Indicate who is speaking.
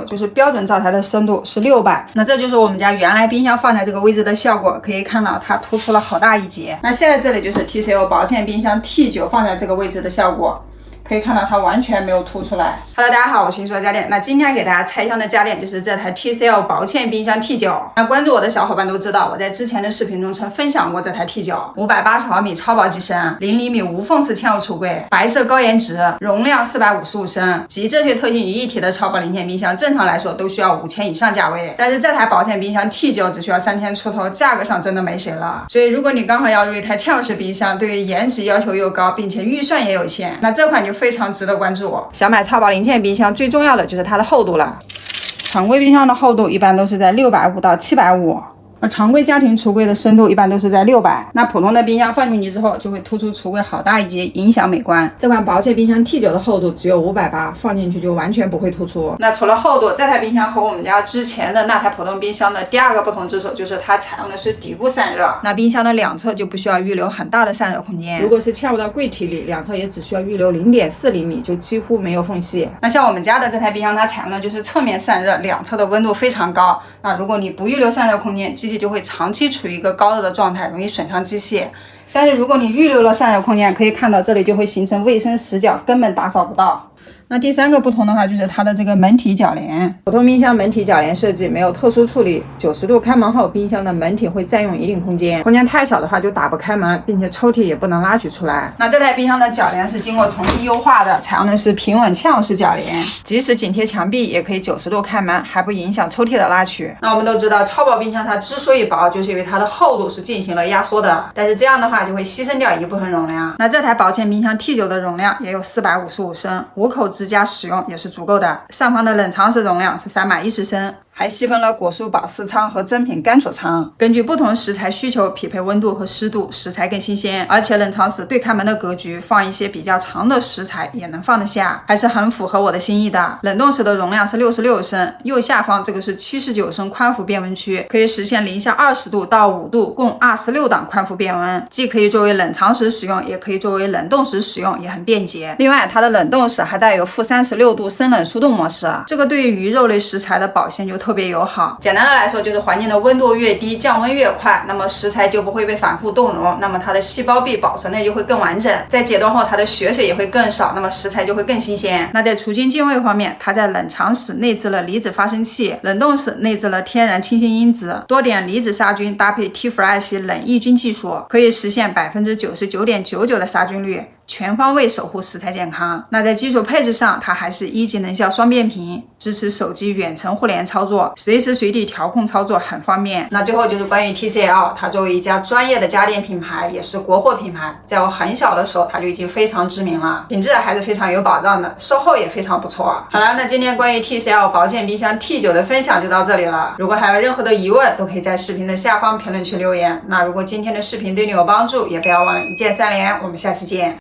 Speaker 1: 就是标准灶台的深度是600。那这就是我们家原来冰箱放在这个位置的效果，可以看到它突出了好大一截。那现在这里就是 TCL 薄芡冰箱 T9 放在这个位置的效果。可以看到它完全没有凸出来。Hello， 大家好，我是新说家电。那今天给大家拆箱的家电就是这台 TCL 薄芡冰箱 T9。那关注我的小伙伴都知道，我在之前的视频中曾分享过这台 T9，580毫米超薄机身，0厘米无缝式嵌入橱柜，白色高颜值，容量455升，集这些特性于一体的超薄零件冰箱，正常来说都需要5000以上价位。但是这台薄芡冰箱 T9 只需要3000出头，价格上真的没谁了。所以如果你刚好要入一台嵌入式冰箱，对于颜值要求又高，并且预算也有限，那这款就非常值得关注。想买超薄零件冰箱，最重要的就是它的厚度了。常规冰箱的厚度一般都是在650到750。而常规家庭橱柜的深度一般都是在600，那普通的冰箱放进去之后就会突出橱柜好大一截，影响美观。这款薄芡冰箱 T9 的厚度只有580，放进去就完全不会突出。那除了厚度，这台冰箱和我们家之前的那台普通冰箱的第二个不同之处就是它采用的是底部散热，那冰箱的两侧就不需要预留很大的散热空间。如果是嵌入到柜体里，两侧也只需要预留0.4厘米，就几乎没有缝隙。那像我们家的这台冰箱，它采用的就是侧面散热，两侧的温度非常高。那如果你不预留散热空间，机器就会长期处于一个高热的状态，容易损伤机器。但是如果你预留了散热空间，可以看到这里就会形成卫生死角，根本打扫不到。那第三个不同的话就是它的这个门体铰连，普通冰箱门体铰连设计没有特殊处理，90度开门后冰箱的门体会占用一定空间，空间太小的话就打不开门，并且抽屉也不能拉取出来。那这台冰箱的铰连是经过重新优化的，采用的是平稳嵌入式铰连，即使紧贴墙壁也可以90度开门，还不影响抽屉的拉取。那我们都知道超薄冰箱它之所以薄，就是因为它的厚度是进行了压缩的，但是这样的话就会牺牲掉一部分容量。那这台薄芡冰箱 T9 的容量也有455升，5口支架使用也是足够的。上方的冷藏室容量是310升，还细分了果蔬保湿仓和珍品干储仓，根据不同食材需求匹配温度和湿度，食材更新鲜。而且冷藏室对开门的格局，放一些比较长的食材也能放得下，还是很符合我的心意的。冷冻室的容量是66升，右下方这个是79升宽幅变温区，可以实现零下20度到5度，共26档宽幅变温，既可以作为冷藏室使用，也可以作为冷冻室使用，也很便捷。另外，它的冷冻室还带有-36度生冷速冻模式，这个对于鱼肉类食材的保鲜就特别友好。简单的来说，就是环境的温度越低，降温越快，那么食材就不会被反复冻融，那么它的细胞壁保存的就会更完整，在解冻后它的血水也会更少，那么食材就会更新鲜。那在除菌净味方面，它在冷藏室内置了离子发生器，冷冻室内置了天然清新因子，多点离子杀菌搭配 T-Fresh 冷抑菌技术，可以实现99.99%的杀菌率，全方位守护食材健康。那在基础配置上，它还是1级能效双变频，支持手机远程互联操作，随时随地调控操作很方便。那最后就是关于 TCL， 它作为一家专业的家电品牌，也是国货品牌，在我很小的时候它就已经非常知名了，品质还是非常有保障的，售后也非常不错。好了，那今天关于 TCL 薄芡冰箱 T9 的分享就到这里了。如果还有任何的疑问，都可以在视频的下方评论区留言。那如果今天的视频对你有帮助，也不要忘了一键3连。我们下期见。